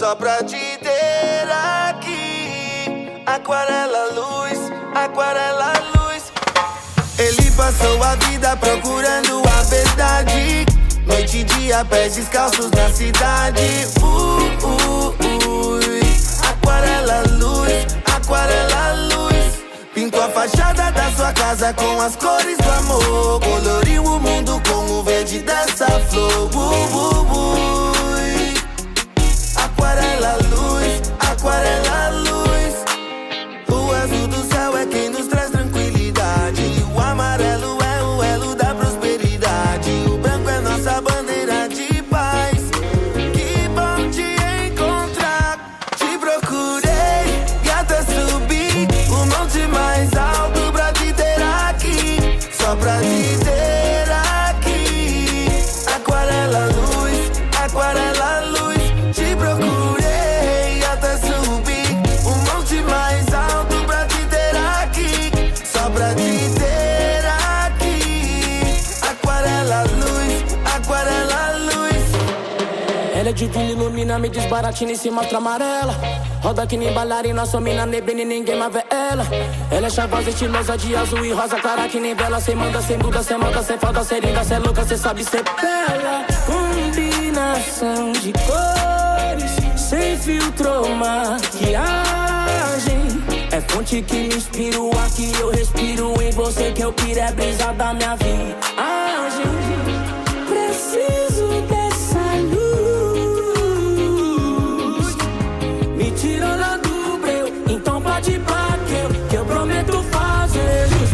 só pra te ter aqui. Aquarela luz, aquarela luz. Ele passou a vida procurando a verdade. Noite e dia, pés descalços na cidade. Aquarela luz, aquarela luz. Pintou a fachada da sua casa com as cores do amor. Coloriu o mundo com o verde dessa flor. Aquarela luz, aquarela luz. O azul do céu é quem nos traz tranquilidade. O amarelo é o elo da prosperidade. O branco é nossa bandeira de paz. Que bom te encontrar. Te procurei e até subi o monte mais alto pra te ter aqui. Só pra te ter aqui. Aquarela luz, aquarela luz. Te procurei e até subi o monte mais alto pra te ter aqui. Só pra te ter aqui. Aquarela luz, aquarela luz. Ela é divina, ilumina, me desbaratina e se mostra amarela. Roda que nem bailarina, sua mina neblina e ninguém mais vê ela. Ela é chavosa, estilosa, de azul e rosa clara que nem vela. Cê manda, cê muda, cê manca, cê foda, cê linda, cê louca, cê sabe ser bela. Combinação de cores, sem filtro ou maquiagem. É fonte que me inspira, o ar que eu respiro. Em você que eu piro é brisa da minha viagem. Preciso dessa luz, me tirando do breu. Então pode ir pra que eu prometo fazer jus.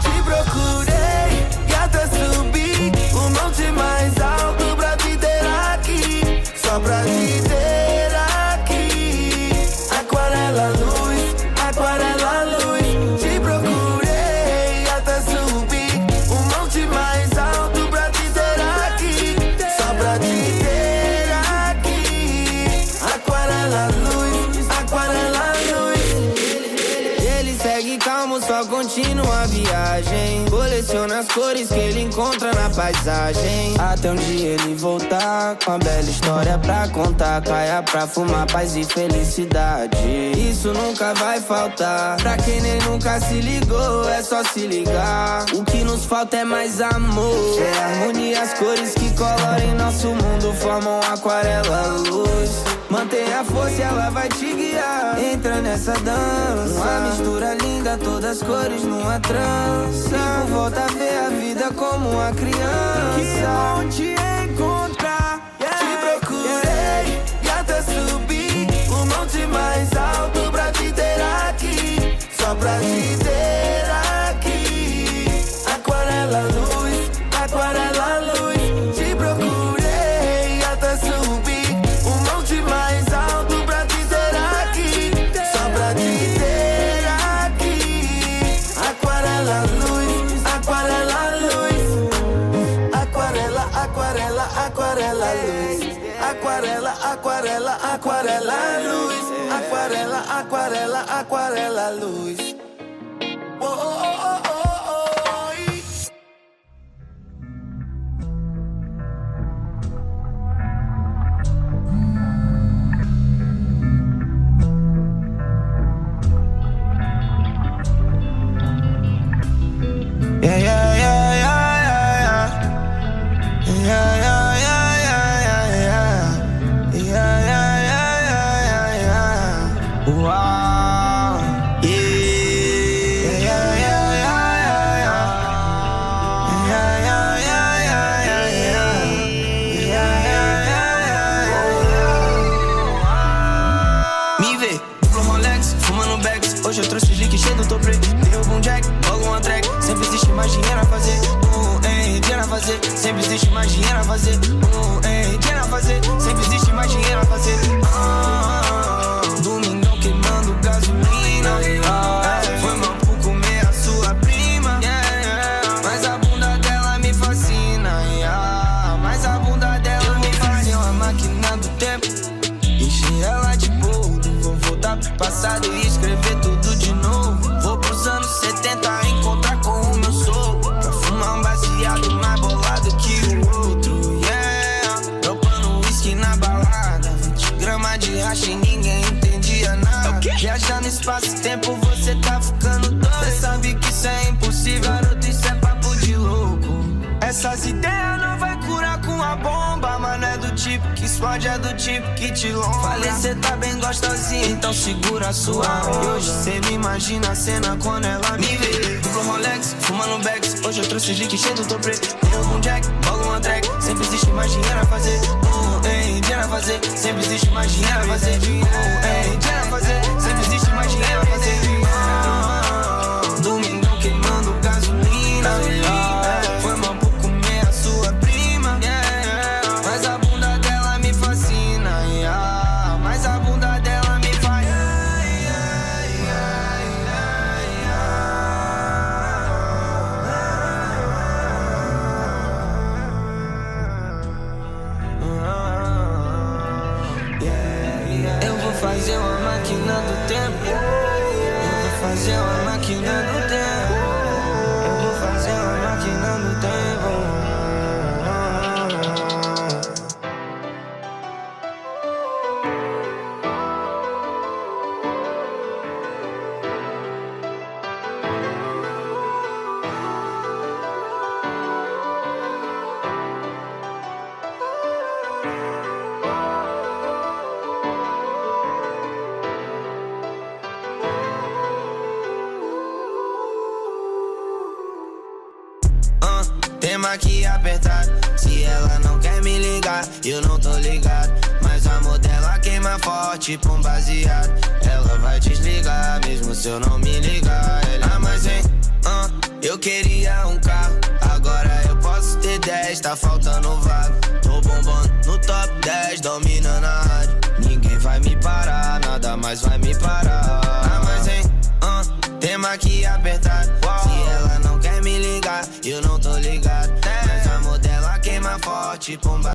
Te procurei e até subi o monte mais alto pra te ter aqui. Só pra te ter aqui. Aquarela luz, aquarela luz. Te procurei e até subi o monte mais alto pra te ter aqui. Só pra te ter aqui. Aquarela luz, aquarela luz. Ele segue calmo, só continua a viagem. Coleciona as cores que ele encontra na paisagem. Até um dia ele voltar com a bela história pra contar. Caia pra fumar, paz e felicidade. Isso nunca vai faltar. Pra quem nem nunca se ligou, é só se ligar. O que nos falta é mais amor. É harmonia, as cores que colorem nosso mundo formam aquarela luz. Mantenha a força, ela vai te guiar. Entra nessa dança, uma mistura linda, todas as cores numa trança. E volta a ver a vida como uma criança. Que bom te encontrar. Te procurei e até subi o monte mais alto pra te ter aqui. Só pra te ter aqui. Aquarela luz, aquarela luz. Te procurei e até subi o monte mais alto pra te ter aqui. Só pra te ter aqui. Aquarela luz, aquarela luz. Aquarela, aquarela, aquarela luz. Aquarela, aquarela, aquarela luz. Aquarela, aquarela, aquarela luz. Oh, oh, oh, oh, oh, oh. Yeah, yeah, yeah, yeah, yeah, yeah. Yeah, yeah, yeah, yeah, yeah, yeah. Yeah, yeah, yeah, yeah, yeah, yeah. Wow. Yeah. Yeah, yeah, yeah, yeah, yeah. Yeah, yeah, yeah, yeah, yeah, yeah. Yeah, yeah, yeah, yeah, yeah. Me vê, duplo Rolex, fumando bags. Hoje eu trouxe os leaks cheios do toprê. Derrubo um jack, logo uma track. Sempre existe mais dinheiro a fazer. Dinheiro a fazer. Sempre existe mais dinheiro a fazer. Dinheiro a fazer. Sempre existe mais dinheiro a fazer. Domingão queimando gasolina. Foi mal por comer a sua prima. Mas a bunda dela me fascina. Mas a bunda dela me fascina. Uma máquina do tempo. Encher ela de boldo. Vou voltar pro passado. ninguém entendia nada. Viajar no espaço-tempo, você tá ficando doido. Cê sabe que isso é impossível, garoto, isso é papo de louco. Essas ideias não vai curar com a bomba, mas não é do tipo que explode, é do tipo que te lomba. Falei, cê tá bem gostosinha, então segura a sua onda. E hoje cê me imagina a cena quando ela me vê. Duplo Rolex, fumando bags, hoje eu trouxe slick cheio do toprê. Tem algum jack, logo uma track, sempre existe mais dinheiro a fazer. Dinheiro a fazer, sempre existe mais dinheiro a fazer. Dinheiro a fazer, sempre existe mais dinheiro a fazer. Domingão queimando gasolina. Foi mal por comer a sua prima, mas a bunda dela me fascina, mas a bunda dela me faz. Eu vou fazer uma máquina do tempo. Eu vou fazer uma máquina do tempo. Eu vou fazer uma máquina do tempo. Tema que apertar, se ela não quer me ligar, eu não tô ligado. Mas o amor dela queima forte pra um baseado. Ela vai desligar, mesmo se eu não me ligar. Mas vem, eu queria um carro, agora eu posso ter 10, tá faltando vaga. Tô bombando no top 10, dominando a rádio. Ninguém vai me parar, nada mais vai me parar. Mas vem, tema que apertar, se ela não quer me ligar, eu não tô ligado. Mas o amor dela queima forte, pomba.